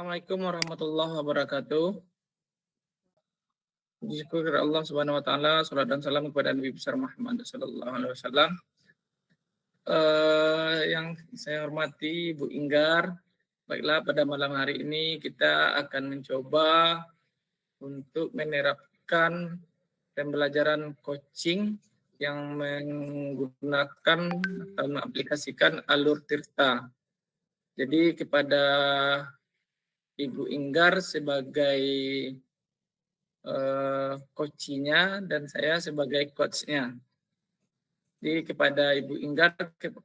Assalamualaikum warahmatullahi wabarakatuh. Puji syukur kepada Allah Subhanahu wa taala, salawat dan salam kepada Nabi besar Muhammad sallallahu alaihi wasallam. Yang saya hormati Bu Inggar, baiklah pada malam hari ini kita akan mencoba untuk menerapkan pembelajaran coaching yang menggunakan atau mengaplikasikan alur Tirta. Jadi kepada Ibu Inggar sebagai coachnya dan saya sebagai coachnya. Jadi kepada Ibu Inggar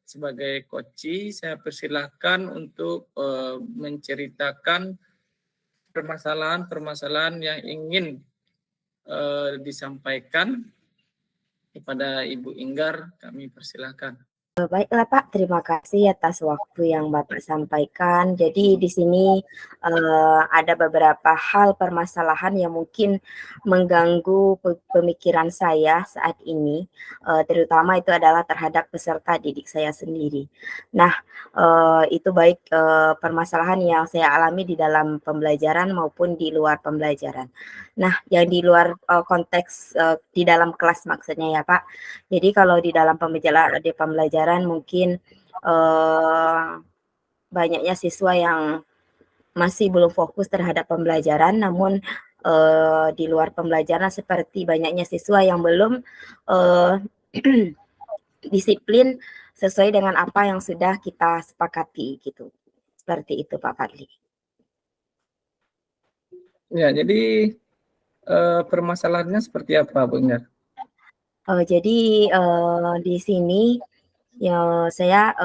sebagai coach, saya persilahkan untuk menceritakan permasalahan-permasalahan yang ingin disampaikan kepada Ibu Inggar. Kami persilahkan. Baiklah Pak, terima kasih atas waktu yang Bapak sampaikan. Jadi di sini ada beberapa hal permasalahan yang mungkin mengganggu pemikiran saya saat ini, terutama itu adalah terhadap peserta didik saya sendiri. Nah, itu baik permasalahan yang saya alami di dalam pembelajaran maupun di luar pembelajaran. Nah, yang di luar konteks di dalam kelas maksudnya ya Pak. Jadi kalau di dalam pembelajaran mungkin banyaknya siswa yang masih belum fokus terhadap pembelajaran, namun di luar pembelajaran seperti banyaknya siswa yang belum disiplin sesuai dengan apa yang sudah kita sepakati gitu. Seperti itu Pak Fadli. Ya, jadi permasalahannya seperti apa, Bu Inggar? Jadi di sini ya saya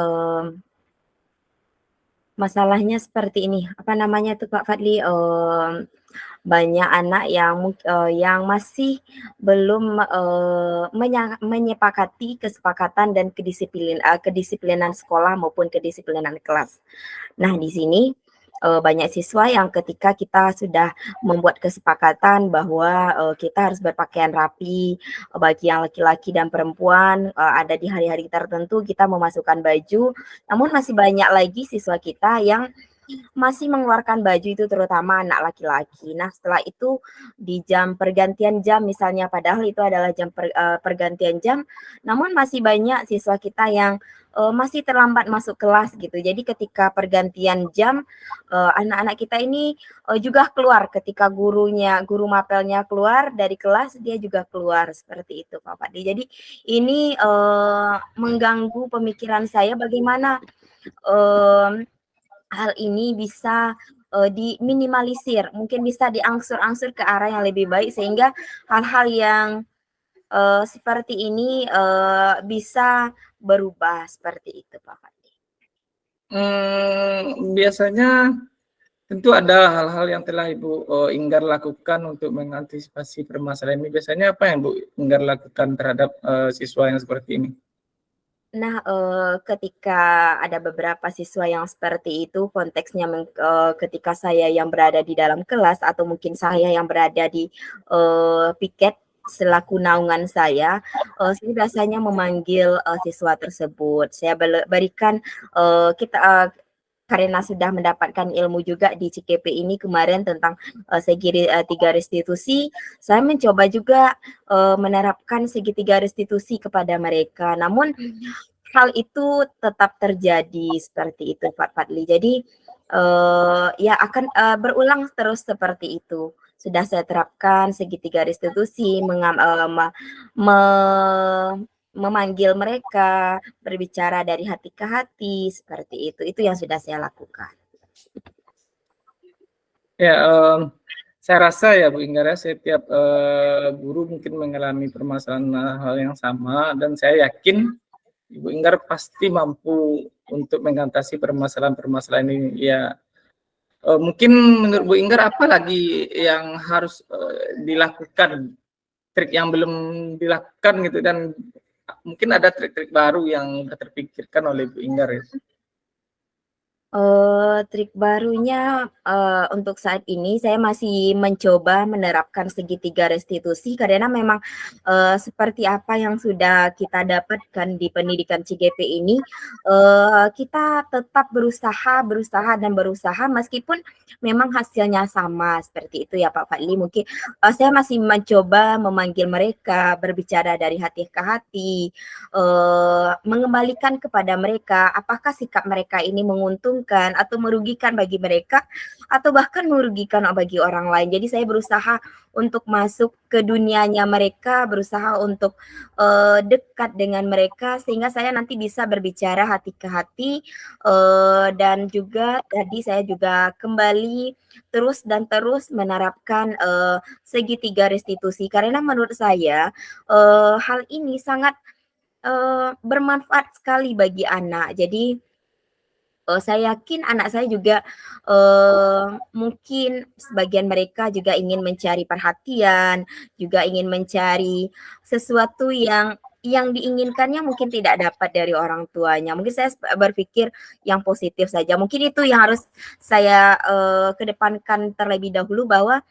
masalahnya seperti ini, apa namanya tuh Pak Fadli, banyak anak yang masih belum menyepakati kesepakatan dan kedisiplinan sekolah maupun kedisiplinan kelas. Nah, di sini banyak siswa yang ketika kita sudah membuat kesepakatan bahwa kita harus berpakaian rapi, bagi yang laki-laki dan perempuan, ada di hari-hari tertentu kita memasukkan baju, namun masih banyak lagi siswa kita yang masih mengeluarkan baju itu terutama anak laki-laki. Nah, setelah itu di jam pergantian jam misalnya, padahal itu adalah jam pergantian jam, namun masih banyak siswa kita yang masih terlambat masuk kelas gitu. Jadi ketika pergantian jam, anak-anak kita ini juga keluar ketika guru mapelnya keluar dari kelas, dia juga keluar seperti itu Pak Fadli. Jadi ini mengganggu pemikiran saya bagaimana hal ini bisa diminimalisir, mungkin bisa diangsur-angsur ke arah yang lebih baik sehingga hal-hal yang seperti ini bisa berubah seperti itu Pak Fadli. Biasanya tentu ada hal-hal yang telah Ibu Inggar lakukan untuk mengantisipasi permasalahan ini. Biasanya apa yang Bu Inggar lakukan terhadap siswa yang seperti ini? Nah, ketika ada beberapa siswa yang seperti itu, konteksnya ketika saya yang berada di dalam kelas atau mungkin saya yang berada di piket selaku naungan saya biasanya memanggil siswa tersebut. Saya berikan karena sudah mendapatkan ilmu juga di CKP ini kemarin tentang tiga restitusi, saya mencoba juga menerapkan segitiga restitusi kepada mereka. Namun hal itu tetap terjadi seperti itu Pak Fadli. Jadi ya akan berulang terus seperti itu. Sudah saya terapkan segitiga restitusi, memanggil mereka, berbicara dari hati ke hati, seperti itu. Itu yang sudah saya lakukan. Ya, saya rasa ya Bu Inggar, setiap guru mungkin mengalami permasalahan hal yang sama, dan saya yakin Ibu Inggar pasti mampu untuk mengatasi permasalahan-permasalahan ini. Ya, mungkin menurut Bu Inggar apa lagi yang harus dilakukan, trik yang belum dilakukan gitu, dan mungkin ada trik-trik baru yang terpikirkan oleh Bu Inggar ya? Trik barunya, untuk saat ini saya masih mencoba menerapkan segitiga restitusi karena memang, seperti apa yang sudah kita dapatkan di pendidikan CGP ini, kita tetap berusaha dan berusaha meskipun memang hasilnya sama, seperti itu ya Pak Fadli. Mungkin, saya masih mencoba memanggil mereka, berbicara dari hati ke hati, mengembalikan kepada mereka, apakah sikap mereka ini menguntungkan atau merugikan bagi mereka, atau bahkan merugikan bagi orang lain. Jadi saya berusaha untuk masuk ke dunianya mereka, berusaha untuk, dekat dengan mereka sehingga saya nanti bisa berbicara hati ke hati, dan juga tadi saya juga kembali terus dan terus menerapkan, segitiga restitusi karena menurut saya, hal ini sangat bermanfaat sekali bagi anak. Jadi, saya yakin anak saya juga, mungkin sebagian mereka juga ingin mencari perhatian, juga ingin mencari sesuatu yang diinginkannya mungkin tidak dapat dari orang tuanya. Mungkin saya berpikir yang positif saja. Mungkin itu yang harus saya, kedepankan terlebih dahulu bahwa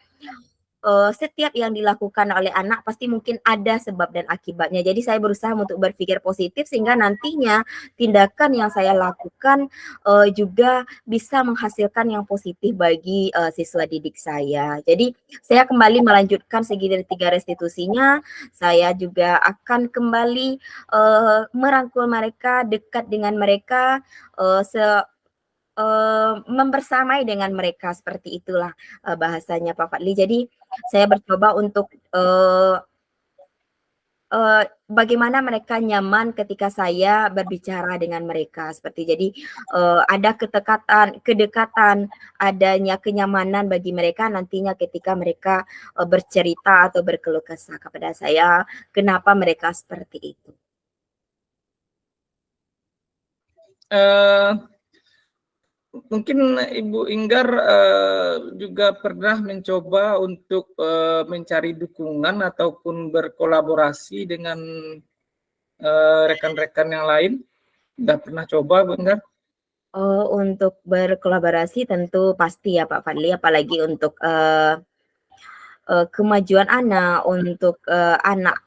setiap yang dilakukan oleh anak pasti mungkin ada sebab dan akibatnya. Jadi saya berusaha untuk berpikir positif sehingga nantinya tindakan yang saya lakukan, juga bisa menghasilkan yang positif bagi, siswa didik saya. Jadi saya kembali melanjutkan segi dari 3 restitusinya, saya juga akan kembali, merangkul mereka, dekat dengan mereka, eee, se membersamai dengan mereka, seperti itulah, bahasanya Pak Fadli. Jadi saya mencoba untuk, bagaimana mereka nyaman ketika saya berbicara dengan mereka, seperti jadi, ada kedekatan, adanya kenyamanan bagi mereka nantinya ketika mereka, bercerita atau berkeluh kesah kepada saya, kenapa mereka seperti itu. Eh, Mungkin Ibu Inggar juga pernah mencoba untuk mencari dukungan ataupun berkolaborasi dengan rekan-rekan yang lain. Udah pernah coba, Bu Inggar? Untuk berkolaborasi tentu pasti ya Pak Fadli, apalagi untuk, kemajuan anak, untuk, anak,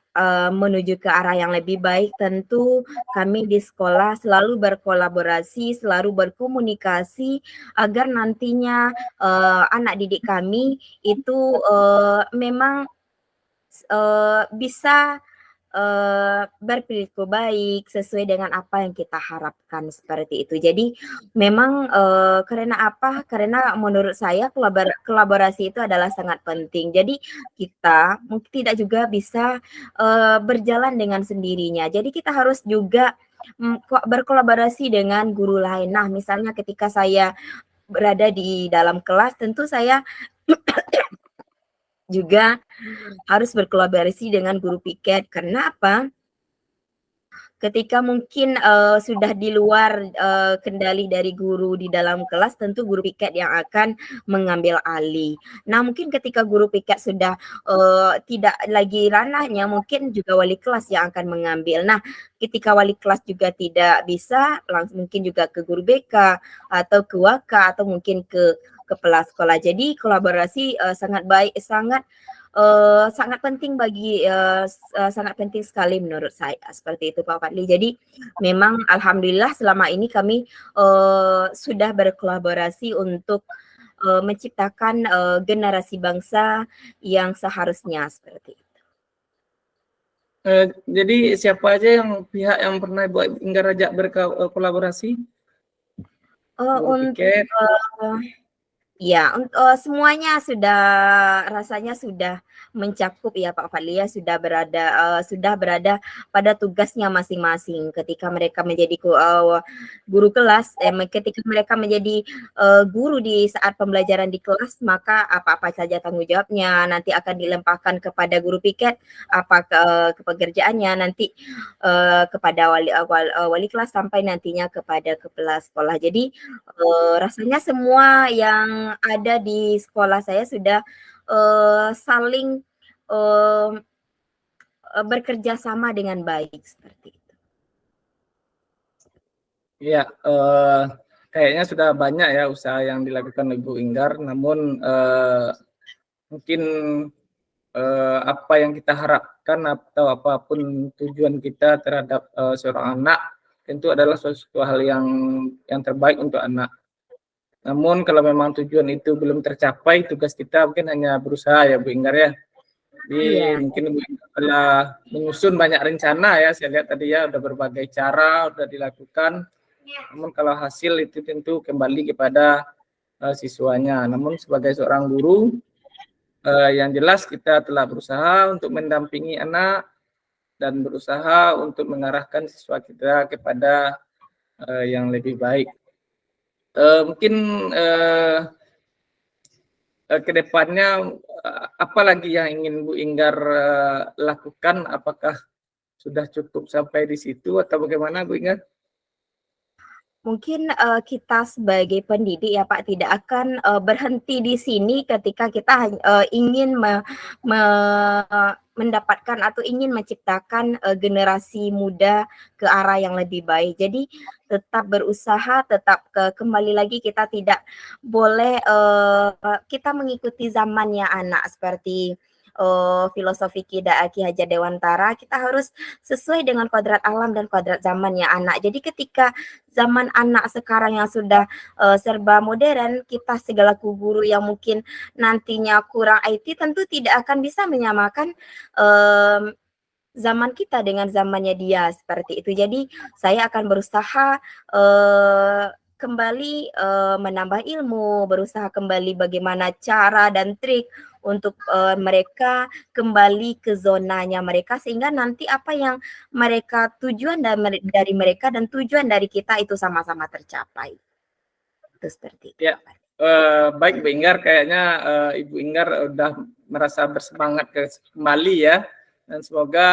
menuju ke arah yang lebih baik, tentu kami di sekolah selalu berkolaborasi, selalu berkomunikasi agar nantinya, anak didik kami itu, memang bisa, berperilaku baik sesuai dengan apa yang kita harapkan, seperti itu. Jadi memang, karena apa, karena menurut saya kolaborasi itu adalah sangat penting. Jadi kita mungkin tidak juga bisa, berjalan dengan sendirinya. Jadi kita harus juga, berkolaborasi dengan guru lain. Nah, misalnya ketika saya berada di dalam kelas, tentu saya juga harus berkolaborasi dengan guru piket. Karena apa? Ketika mungkin, sudah di luar, kendali dari guru di dalam kelas, tentu guru piket yang akan mengambil alih. Nah, mungkin ketika guru piket sudah, tidak lagi ranahnya, mungkin juga wali kelas yang akan mengambil. Nah, ketika wali kelas juga tidak bisa, langsung mungkin juga ke guru BK, atau ke Waka, atau mungkin ke kepala sekolah. Jadi kolaborasi, sangat baik, sangat penting bagi, sangat penting sekali menurut saya, seperti itu Pak Fadli. Jadi memang alhamdulillah selama ini kami, sudah berkolaborasi untuk, menciptakan, generasi bangsa yang seharusnya, seperti itu. Jadi siapa aja pihak yang pernah Ibu Inggar ajak berkolaborasi? Guru Untuk, piket. iya, semuanya sudah rasanya sudah mencakup ya Pak Fadli ya, sudah berada pada tugasnya masing-masing. Ketika mereka menjadi guru kelas, ketika mereka menjadi, guru di saat pembelajaran di kelas, maka apa-apa saja tanggung jawabnya nanti akan dilempahkan kepada guru piket, apa ke pekerjaannya nanti, kepada wali kelas sampai nantinya kepada kepala sekolah. Jadi rasanya semua yang ada di sekolah saya sudah, saling, eee bekerja sama dengan baik, seperti itu. Ya, kayaknya sudah banyak ya usaha yang dilakukan Ibu Inggar, namun mungkin apa yang kita harapkan atau apapun tujuan kita terhadap seorang anak tentu adalah suatu hal yang terbaik untuk anak. Namun kalau memang tujuan itu belum tercapai, tugas kita mungkin hanya berusaha ya Bu Inggar ya. Jadi Iya. mungkin Bu Inggar telah menyusun banyak rencana ya, saya lihat tadi ya, udah berbagai cara udah dilakukan. Namun kalau hasil itu tentu kembali kepada siswanya. Namun sebagai seorang guru, yang jelas kita telah berusaha untuk mendampingi anak dan berusaha untuk mengarahkan siswa kita kepada yang lebih baik. Mungkin ke depannya apa lagi yang ingin Bu Inggar lakukan? Apakah sudah cukup sampai di situ atau bagaimana Bu Inggar? Mungkin, kita sebagai pendidik ya Pak, tidak akan, berhenti di sini ketika kita ingin mendapatkan atau ingin menciptakan, generasi muda ke arah yang lebih baik. Jadi tetap berusaha, tetap kembali lagi kita tidak boleh, kita mengikuti zamannya anak seperti, filosofi Ki Hajar Dewantara, kita harus sesuai dengan kodrat alam dan kodrat zamannya anak. Jadi ketika zaman anak sekarang yang sudah, serba modern, kita segalaku guru yang mungkin nantinya kurang IT tentu tidak akan bisa menyamakan, zaman kita dengan zamannya dia, seperti itu. Jadi saya akan berusaha, kembali, menambah ilmu, berusaha kembali bagaimana cara dan trik untuk, mereka kembali ke zonanya mereka, sehingga nanti apa yang mereka tujuan dari mereka dan tujuan dari kita itu sama-sama tercapai. Itu seperti itu, Ya, Pak. baik Bu Inggar, kayaknya Ibu Inggar udah merasa bersemangat kembali ya, dan semoga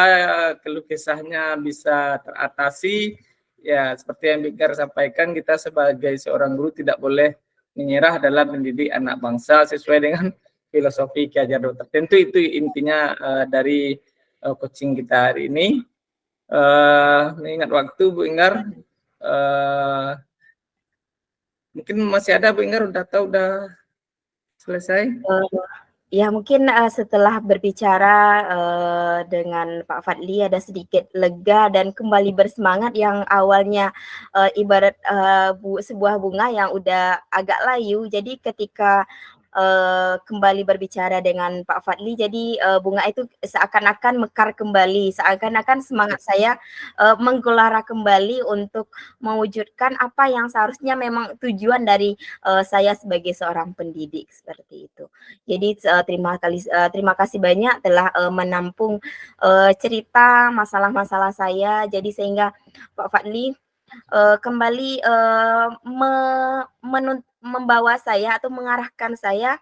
keluh kesahnya bisa teratasi. Ya, seperti yang Bu Inggar sampaikan, kita sebagai seorang guru tidak boleh menyerah dalam mendidik anak bangsa sesuai dengan filosofi Ki Hajar Dewantara. Tentu itu intinya dari coaching kita hari ini. Mengingat waktu Bu Inggar, mungkin masih ada Bu Inggar, udah selesai? Ya mungkin, setelah berbicara, dengan Pak Fadli ada sedikit lega dan kembali bersemangat yang awalnya, ibarat, sebuah bunga yang udah agak layu, jadi ketika, kembali berbicara dengan Pak Fadli, jadi, bunga itu seakan-akan mekar kembali, seakan-akan semangat saya, menggelara kembali untuk mewujudkan apa yang seharusnya memang tujuan dari, saya sebagai seorang pendidik, seperti itu. Jadi, terima kasih banyak telah, menampung, cerita masalah-masalah saya, jadi sehingga Pak Fadli, kembali, membawa saya atau mengarahkan saya,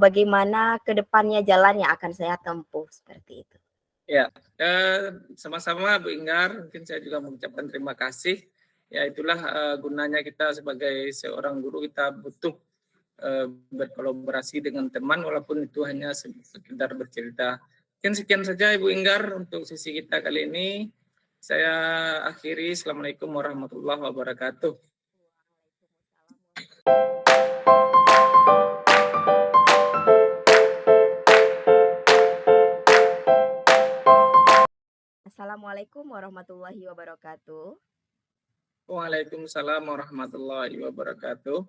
bagaimana ke depannya jalan yang akan saya tempuh, seperti itu. Ya, sama-sama Bu Inggar, mungkin saya juga mengucapkan terima kasih. Ya itulah gunanya kita sebagai seorang guru, kita butuh berkolaborasi dengan teman walaupun itu hanya sekedar bercerita. Mungkin sekian saja Ibu Inggar untuk sesi kita kali ini. Saya akhiri. Assalamualaikum warahmatullahi wabarakatuh. Assalamualaikum warahmatullahi wabarakatuh. Waalaikumsalam warahmatullahi wabarakatuh.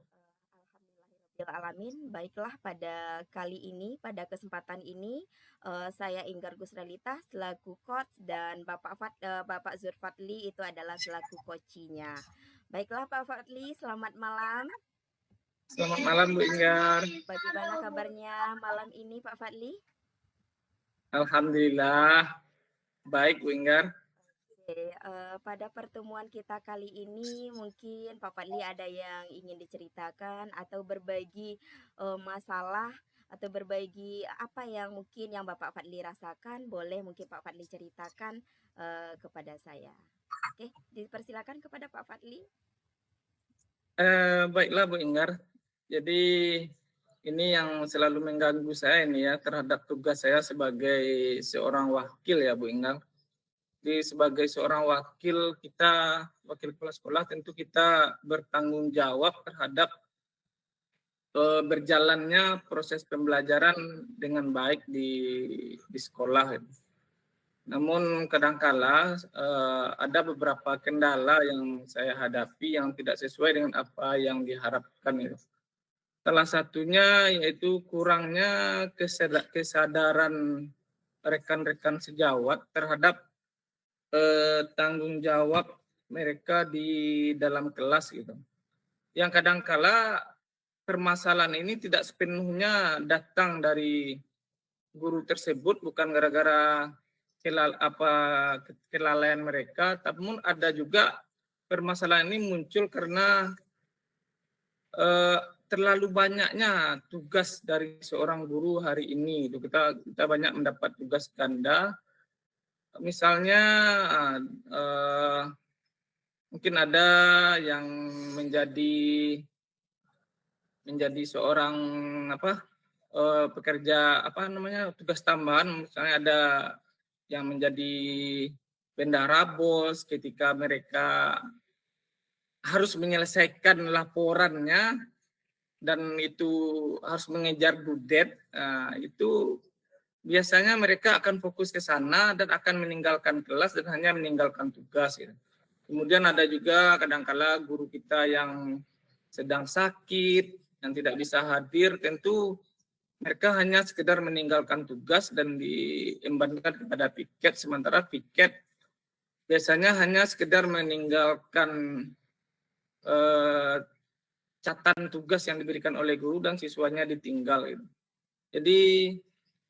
Alamin. Baiklah pada kali ini, pada kesempatan ini, saya Inggar Gusralita selaku coach dan Bapak Zulfadli itu adalah selaku coachnya. Baiklah Pak Fadli, selamat malam. Selamat malam Bu Inggar. Bagaimana kabarnya malam ini Pak Fadli? Alhamdulillah baik Bu Inggar. Oke, pada pertemuan kita kali ini mungkin Pak Fadli ada yang ingin diceritakan atau berbagi, masalah atau berbagi apa yang mungkin yang Bapak Fadli rasakan, boleh mungkin Pak Fadli ceritakan, kepada saya. Oke, dipersilakan kepada Pak Fadli. Baiklah Bu Inggar. Jadi ini yang selalu mengganggu saya ini ya terhadap tugas saya sebagai seorang wakil ya Bu Inggar. Jadi sebagai seorang wakil kita wakil kepala sekolah tentu kita bertanggung jawab terhadap berjalannya proses pembelajaran dengan baik di sekolah. Namun kadangkala ada beberapa kendala yang saya hadapi yang tidak sesuai dengan apa yang diharapkan. Salah satunya yaitu kurangnya kesadaran rekan-rekan sejawat terhadap tanggung jawab mereka di dalam kelas gitu. Yang kadangkala permasalahan ini tidak sepenuhnya datang dari guru tersebut, bukan gara-gara kelalaian mereka, namun ada juga permasalahan ini muncul karena terlalu banyaknya tugas dari seorang guru hari ini. Kita banyak mendapat tugas ganda. Misalnya mungkin ada yang menjadi seorang pekerja tugas tambahan, misalnya ada yang menjadi bendahara bos ketika mereka harus menyelesaikan laporannya dan itu harus mengejar budet. Itu biasanya mereka akan fokus ke sana dan akan meninggalkan kelas dan hanya meninggalkan tugas. Kemudian ada juga kadangkala guru kita yang sedang sakit, yang tidak bisa hadir, tentu mereka hanya sekedar meninggalkan tugas dan diembankan kepada piket, sementara piket biasanya hanya sekedar meninggalkan catatan tugas yang diberikan oleh guru dan siswanya ditinggal. Jadi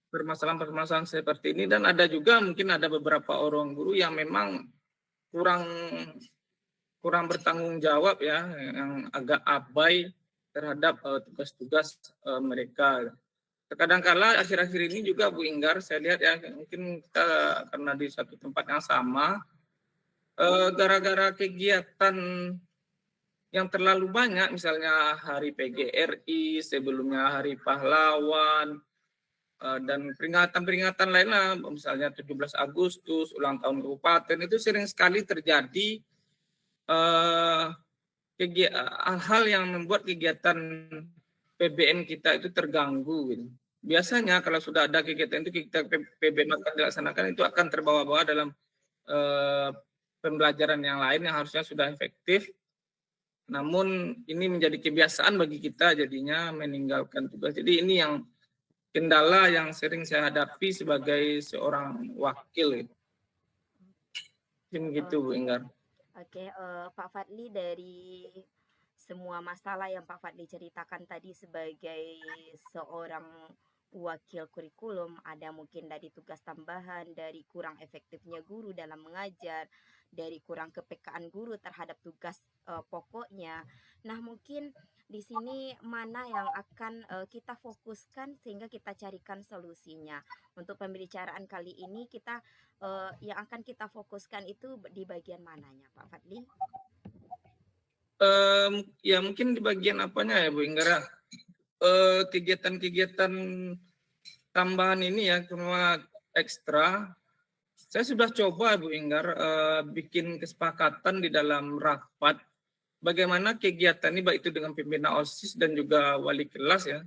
permasalahan-permasalahan seperti ini, dan ada juga mungkin ada beberapa orang guru yang memang kurang bertanggung jawab ya, yang agak abai terhadap tugas-tugas mereka. Kadangkala akhir-akhir ini juga Bu Inggar, saya lihat ya, mungkin kita karena di satu tempat yang sama, gara-gara kegiatan yang terlalu banyak, misalnya Hari PGRI, sebelumnya Hari Pahlawan, dan peringatan-peringatan lainnya, misalnya 17 Agustus, ulang tahun kabupaten, itu sering sekali terjadi hal-hal yang membuat kegiatan PBM kita itu terganggu. Gitu. Biasanya kalau sudah ada kegiatan itu, kita PBM akan dilaksanakan, itu akan terbawa-bawa dalam pembelajaran yang lain yang harusnya sudah efektif. Namun ini menjadi kebiasaan bagi kita, jadinya meninggalkan tugas. Jadi ini yang kendala yang sering saya hadapi sebagai seorang wakil. Mungkin gitu, Bu Inggar. Oke, Pak Fadli, dari semua masalah yang Pak Fadli ceritakan tadi sebagai seorang wakil kurikulum, ada mungkin dari tugas tambahan, dari kurang efektifnya guru dalam mengajar, dari kurang kepekaan guru terhadap tugas pokoknya. Nah, mungkin di sini mana yang akan kita fokuskan sehingga kita carikan solusinya. Untuk pembicaraan kali ini kita yang akan kita fokuskan itu di bagian mananya, Pak Fadli? Ya mungkin di bagian apanya ya Bu Inggar. Kegiatan-kegiatan tambahan ini ya, cuma ekstra. Saya sudah coba Bu Inggar bikin kesepakatan di dalam rapat bagaimana kegiatan ini, baik itu dengan pembina OSIS dan juga wali kelas ya,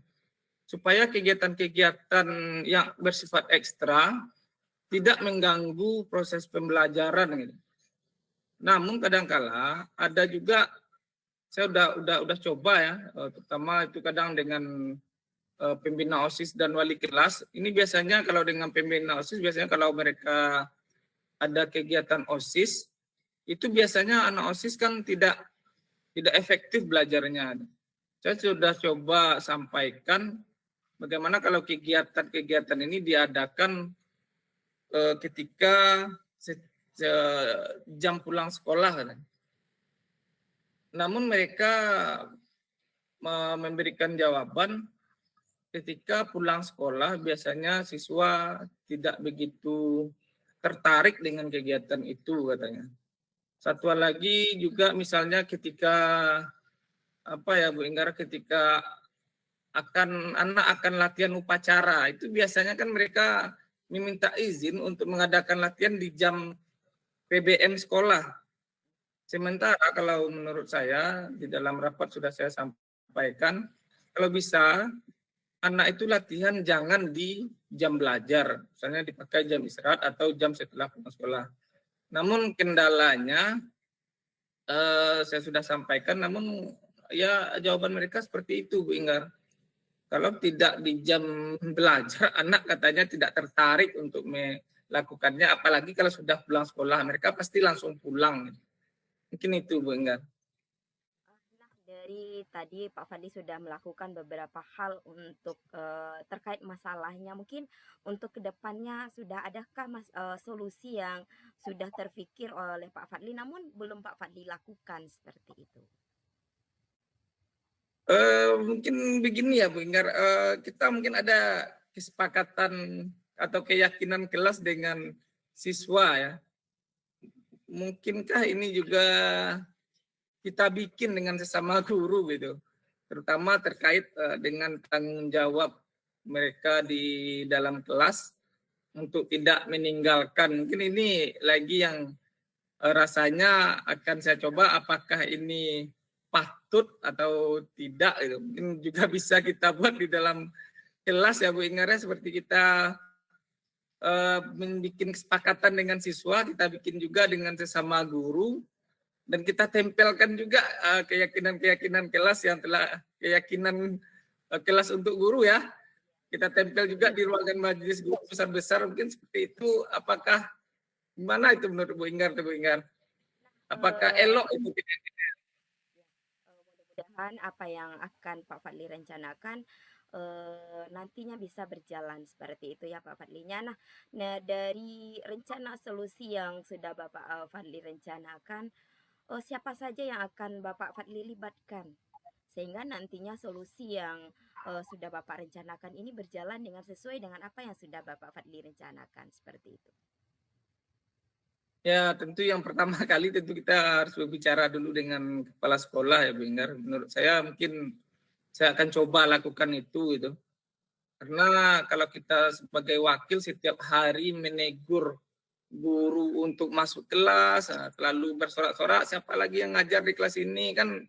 supaya kegiatan-kegiatan yang bersifat ekstra tidak mengganggu proses pembelajaran gitu. Namun kadangkala ada juga, saya udah coba ya, terutama itu kadang dengan pembina OSIS dan wali kelas. Ini biasanya kalau dengan pembina OSIS, biasanya kalau mereka ada kegiatan OSIS, itu biasanya anak OSIS kan tidak efektif belajarnya. Saya sudah coba sampaikan bagaimana kalau kegiatan-kegiatan ini diadakan ketika jam pulang sekolah. Namun mereka memberikan jawaban ketika pulang sekolah biasanya siswa tidak begitu tertarik dengan kegiatan itu katanya. Satu lagi juga misalnya ketika Bu Inggar, ketika anak akan latihan upacara, itu biasanya kan mereka meminta izin untuk mengadakan latihan di jam PBM sekolah. Sementara kalau menurut saya di dalam rapat sudah saya sampaikan, kalau bisa anak itu latihan jangan di jam belajar, misalnya dipakai jam istirahat atau jam setelah pulang sekolah. Namun kendalanya saya sudah sampaikan, namun ya jawaban mereka seperti itu, Bu Inggar. Kalau tidak di jam belajar, anak katanya tidak tertarik untuk melakukannya, apalagi kalau sudah pulang sekolah, mereka pasti langsung pulang. Mungkin itu, Bu Inggar. Nah, dari tadi Pak Fadli sudah melakukan beberapa hal untuk terkait masalahnya. Mungkin untuk kedepannya sudah adakah solusi yang sudah terpikir oleh Pak Fadli, namun belum Pak Fadli lakukan seperti itu? Mungkin begini ya, Bu Inggar, kita mungkin ada kesepakatan atau keyakinan kelas dengan siswa ya. Mungkinkah ini juga kita bikin dengan sesama guru gitu, terutama terkait dengan tanggung jawab mereka di dalam kelas untuk tidak meninggalkan. Mungkin ini lagi yang rasanya akan saya coba apakah ini patut atau tidak gitu. Mungkin juga bisa kita buat di dalam kelas ya Bu Ingar ya, seperti kita membuat kesepakatan dengan siswa, kita bikin juga dengan sesama guru, dan kita tempelkan juga keyakinan-keyakinan kelas yang telah keyakinan kelas untuk guru ya. Kita tempel juga di ruangan majelis guru besar-besar, mungkin seperti itu. Apakah gimana itu menurut Bu Inggar, Bu Inggar? Apakah elok itu? Mudah-mudahan apa yang akan Pak Fadli rencanakan nantinya bisa berjalan seperti itu ya Pak Fadlinya. Nah, dari rencana solusi yang sudah Bapak Fadli rencanakan, siapa saja yang akan Bapak Fadli libatkan? Sehingga nantinya solusi yang sudah Bapak rencanakan ini berjalan dengan sesuai dengan apa yang sudah Bapak Fadli rencanakan seperti itu. Ya, tentu yang pertama kali tentu kita harus berbicara dulu dengan kepala sekolah ya, Bu Inggar. Menurut saya mungkin saya akan coba lakukan itu gitu. Karena kalau kita sebagai wakil setiap hari menegur guru untuk masuk kelas, lalu bersorak-sorak, siapa lagi yang ngajar di kelas ini, kan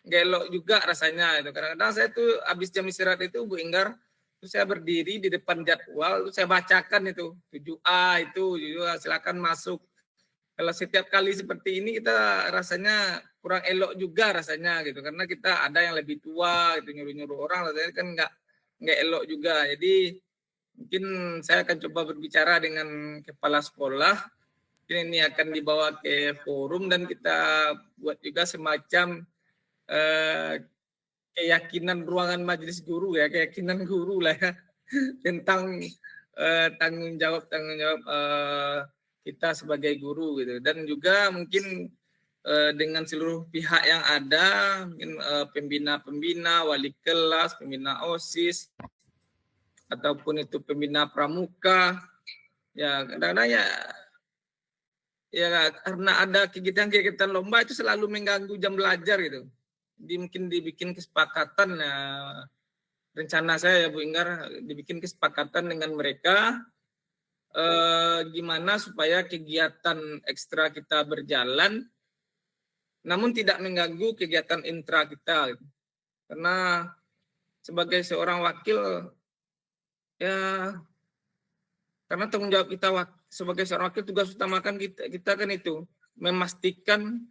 gelok juga rasanya itu. Kadang-kadang saya tuh habis jam istirahat itu Bu Inggar, terus saya berdiri di depan jadwal, terus saya bacakan itu 7A itu, 7A, silakan masuk. Kalau setiap kali seperti ini kita rasanya kurang elok juga rasanya gitu, karena kita ada yang lebih tua gitu, nyuruh-nyuruh orang, rasanya kan nggak elok juga. Jadi mungkin saya akan coba berbicara dengan kepala sekolah. Mungkin ini akan dibawa ke forum dan kita buat juga semacam keyakinan ruangan majelis guru ya, keyakinan guru lah ya tentang tanggung jawab kita sebagai guru gitu, dan juga mungkin dengan seluruh pihak yang ada, mungkin pembina-pembina, wali kelas, pembina OSIS, ataupun itu pembina pramuka, ya kadang-kadang ya karena ada kegiatan-kegiatan lomba itu selalu mengganggu jam belajar gitu. Jadi mungkin dibikin kesepakatan ya, rencana saya ya Bu Inggar, dibikin kesepakatan dengan mereka gimana supaya kegiatan ekstra kita berjalan namun tidak mengganggu kegiatan intra kita gitu. Karena sebagai seorang wakil ya, karena tanggung jawab kita sebagai seorang wakil, tugas utama kan kita kan itu memastikan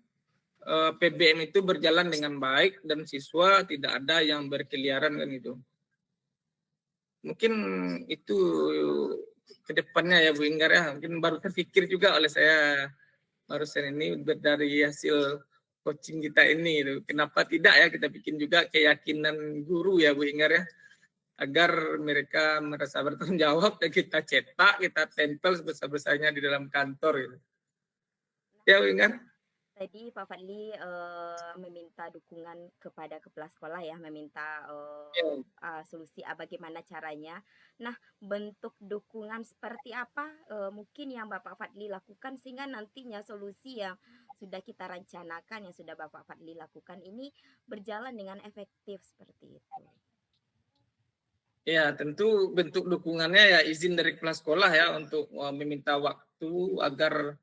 PBM itu berjalan dengan baik dan siswa tidak ada yang berkeliaran kan itu. Mungkin itu kedepannya ya Bu Inggar ya, mungkin baru terpikir juga oleh saya barusan ini dari hasil coaching kita ini. Kenapa tidak ya kita bikin juga keyakinan guru ya Bu Inggar ya, agar mereka merasa bertanggung jawab dan kita cetak, kita tempel sebesar-besarnya di dalam kantor gitu. Ya Bu Inggar. Tadi Pak Fadli meminta dukungan kepada kepala sekolah ya, meminta solusi bagaimana caranya. Nah, bentuk dukungan seperti apa mungkin yang Bapak Fadli lakukan sehingga nantinya solusi yang sudah kita rencanakan, yang sudah Bapak Fadli lakukan ini berjalan dengan efektif seperti itu. Ya, tentu bentuk dukungannya ya izin dari kepala sekolah ya untuk meminta waktu agar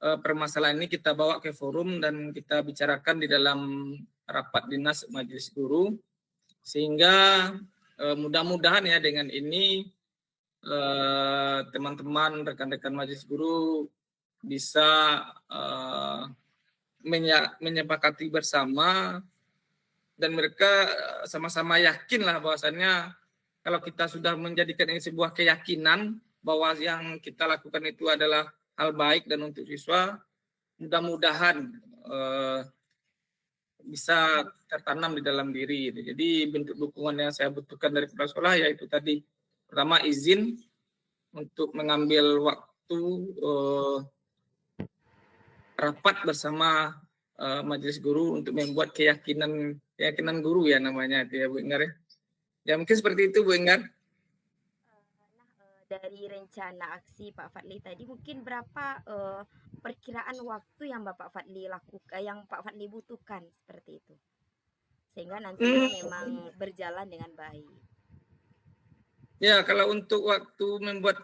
permasalahan ini kita bawa ke forum dan kita bicarakan di dalam rapat dinas majelis guru, sehingga mudah-mudahan ya dengan ini teman-teman rekan-rekan majelis guru bisa menyepakati bersama, dan mereka sama-sama yakin lah bahwasannya kalau kita sudah menjadikan ini sebuah keyakinan bahwa yang kita lakukan itu adalah hal baik dan untuk siswa, mudah-mudahan bisa tertanam di dalam diri. Jadi bentuk dukungan yang saya butuhkan dari kepala sekolah yaitu tadi, pertama izin untuk mengambil waktu rapat bersama majelis guru untuk membuat keyakinan guru ya namanya itu ya Bu Enggar ya. Ya mungkin seperti itu Bu Enggar. Dari rencana aksi Pak Fadli tadi mungkin berapa perkiraan waktu yang Bapak Fadli lakukan, yang Pak Fadli butuhkan seperti itu, sehingga nantinya memang berjalan dengan baik? Ya, kalau untuk waktu membuat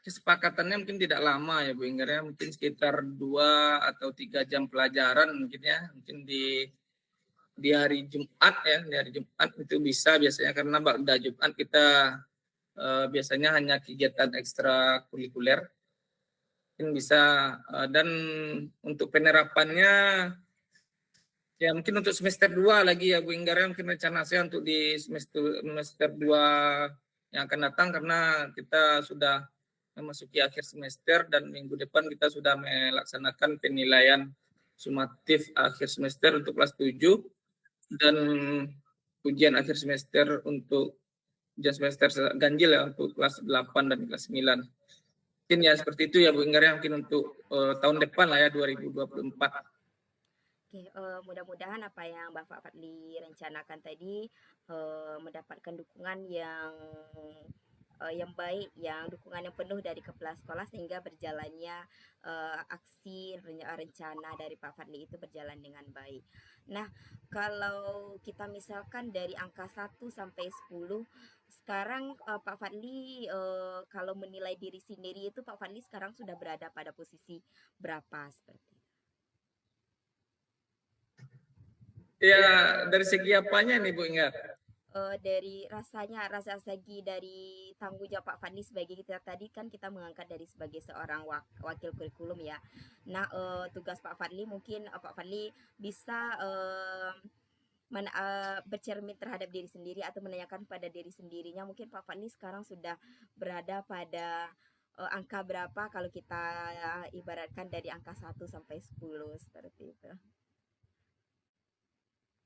kesepakatannya mungkin tidak lama ya Bu Enggar ya, mungkin sekitar 2 atau 3 jam pelajaran mungkin ya, mungkin di hari Jumat ya, di hari Jumat itu bisa biasanya, karena pada Jumat kita biasanya hanya kegiatan ekstrakurikuler, mungkin bisa. Dan untuk penerapannya ya mungkin untuk semester 2 lagi ya Bu Enggar, mungkin rencana saya untuk di semester 2 yang akan datang, karena kita sudah memasuki akhir semester dan minggu depan kita sudah melaksanakan penilaian sumatif akhir semester untuk kelas 7 dan ujian akhir semester untuk ujian semester ganjil ya untuk kelas 8 dan kelas 9. Mungkin ya seperti itu ya Bu Enggar ya, mungkin untuk tahun depan lah ya 2024. Oke, mudah-mudahan apa yang Bapak Fadli rencanakan tadi mendapatkan dukungan yang baik, yang dukungan yang penuh dari kepala sekolah, sehingga berjalannya aksi rencana dari Pak Fadli itu berjalan dengan baik. Nah, kalau kita misalkan dari angka 1 sampai 10, sekarang Pak Fadli kalau menilai diri sendiri itu Pak Fadli sekarang sudah berada pada posisi berapa seperti itu? Ya, dari segi apanya nih Bu Enggar? Dari rasa segi dari tanggung jawab Pak Fadli sebagai, kita tadi kan kita mengangkat dari sebagai seorang wakil kurikulum ya. Nah, tugas Pak Fadli mungkin Pak Fadli bisa bercermin terhadap diri sendiri atau menanyakan pada diri sendirinya, mungkin Pak Fadli sekarang sudah berada pada angka berapa kalau kita ibaratkan dari angka 1 sampai 10 seperti itu.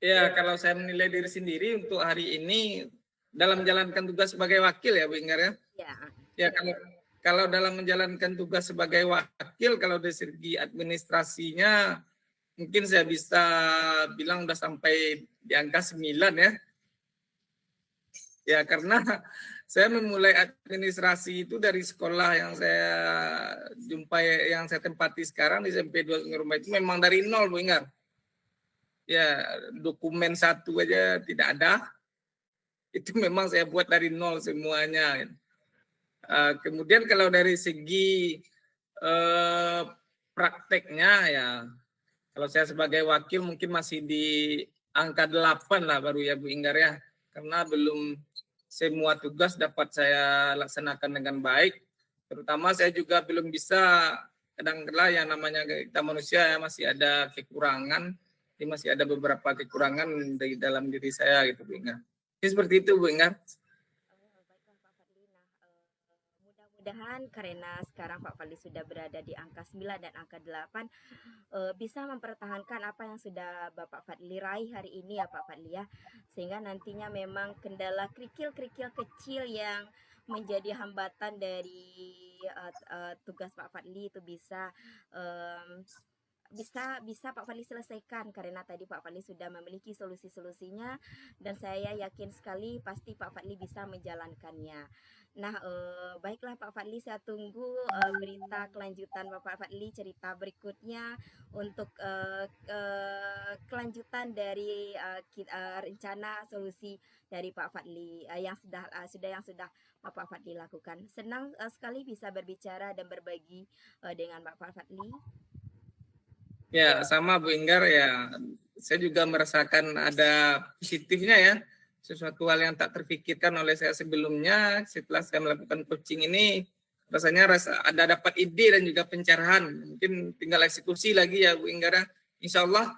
Ya, kalau saya menilai diri sendiri untuk hari ini dalam menjalankan tugas sebagai wakil ya Bu Enggar ya. Ya. Ya, kalau dalam menjalankan tugas sebagai wakil, kalau dari segi administrasinya mungkin saya bisa bilang udah sampai di angka 9 ya. Ya, karena saya memulai administrasi itu dari sekolah yang saya jumpai, yang saya tempati sekarang di SMP 2 Sungai Rumah, itu memang dari nol Bu Enggar. Ya, dokumen 1 aja tidak ada. Itu memang saya buat dari nol semuanya. Kemudian kalau dari segi prakteknya ya, kalau saya sebagai wakil mungkin masih di angka 8 lah baru ya Bu Enggar ya. Karena belum semua tugas dapat saya laksanakan dengan baik. Terutama saya juga belum bisa, kadang-kadang yang namanya kita manusia ya, masih ada kekurangan. Masih ada beberapa kekurangan di dalam diri saya gitu Bu Enggar. Jadi seperti itu Bu Enggar. Baiklah Pak Fadli. Nah, mudah-mudahan karena sekarang Pak Fadli sudah berada di angka 9 dan angka 8, bisa mempertahankan apa yang sudah Bapak Fadli raih hari ini ya Pak Fadli ya. Sehingga nantinya memang kendala kerikil-kerikil kecil yang menjadi hambatan dari tugas Pak Fadli itu bisa bisa Pak Fadli selesaikan karena tadi Pak Fadli sudah memiliki solusi-solusinya dan saya yakin sekali pasti Pak Fadli bisa menjalankannya. Nah, baiklah Pak Fadli, saya tunggu berita kelanjutan Bapak Fadli, cerita berikutnya untuk kelanjutan dari rencana solusi dari Pak Fadli yang sudah Bapak Fadli lakukan. Senang sekali bisa berbicara dan berbagi dengan Bapak Fadli. Ya, sama Bu Inggar ya. Saya juga merasakan ada positifnya ya. Sesuatu hal yang tak terpikirkan oleh saya sebelumnya. Setelah saya melakukan coaching ini, rasanya ada dapat ide dan juga pencerahan. Mungkin tinggal eksekusi lagi ya Bu Inggar. Insya Allah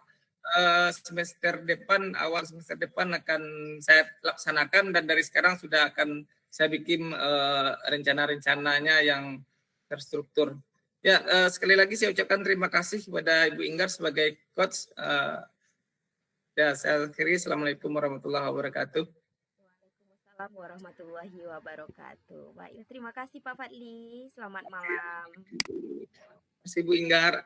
awal semester depan akan saya laksanakan dan dari sekarang sudah akan saya bikin rencana-rencananya yang terstruktur. Ya, sekali lagi saya ucapkan terima kasih kepada Ibu Inggar sebagai coach. Ya, saya akhiri. Assalamualaikum warahmatullahi wabarakatuh. Waalaikumsalam warahmatullahi wabarakatuh. Baik, terima kasih Pak Fadli. Selamat malam. Terima kasih Bu Inggar.